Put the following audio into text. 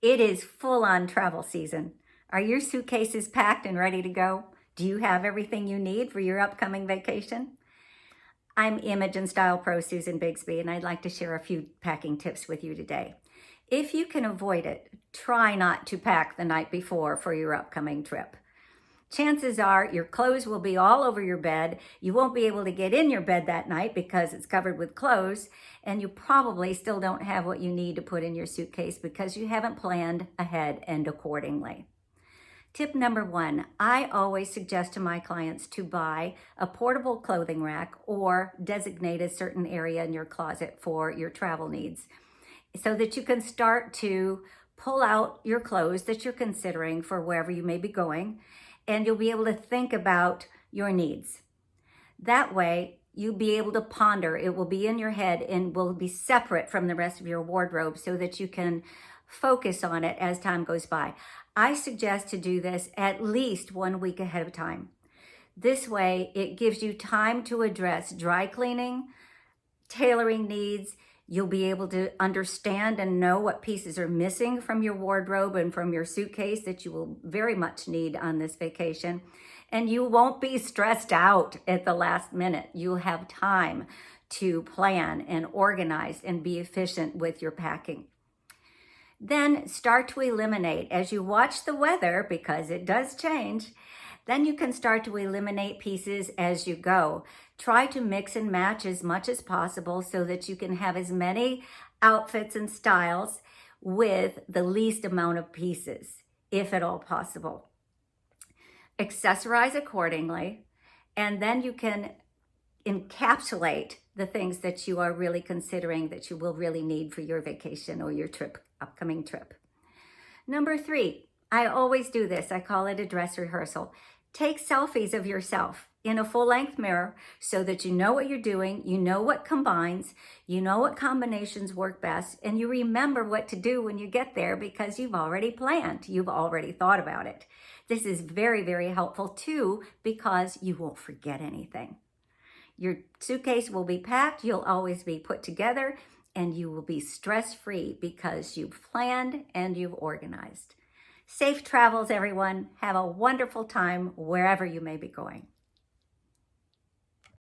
It is full-on travel season. Are your suitcases packed and ready to go? Do you have everything you need for your upcoming vacation? I'm Image and Style Pro Susan Bigsby, and I'd like to share a few packing tips with you today. If you can avoid it, try not to pack the night before for your upcoming trip. Chances are your clothes will be all over your bed. You won't be able to get in your bed that night because it's covered with clothes, and you probably still don't have what you need to put in your suitcase because you haven't planned ahead and accordingly. Tip number 1, I always suggest to my clients to buy a portable clothing rack or designate a certain area in your closet for your travel needs so that you can start to pull out your clothes that you're considering for wherever you may be going, and you'll be able to think about your needs. That way, you'll be able to ponder. It will be in your head and will be separate from the rest of your wardrobe so that you can focus on it as time goes by. I suggest to do this at least 1 week ahead of time. This way, it gives you time to address dry cleaning, tailoring needs. You'll be able to understand and know what pieces are missing from your wardrobe and from your suitcase that you will very much need on this vacation. And you won't be stressed out at the last minute. You'll have time to plan and organize and be efficient with your packing. Then start to eliminate as you watch the weather, because it does change. Then you can start to eliminate pieces as you go. Try to mix and match as much as possible so that you can have as many outfits and styles with the least amount of pieces, if at all possible. Accessorize accordingly, and then you can encapsulate the things that you are really considering that you will really need for your vacation or your upcoming trip. Number 3, I always do this. I call it a dress rehearsal. Take selfies of yourself in a full-length mirror so that you know what you're doing, you know what combines, you know what combinations work best, and you remember what to do when you get there because you've already planned, you've already thought about it. This is very, very helpful too because you won't forget anything. Your suitcase will be packed, you'll always be put together, and you will be stress-free because you've planned and you've organized. Safe travels, everyone. Have a wonderful time wherever you may be going.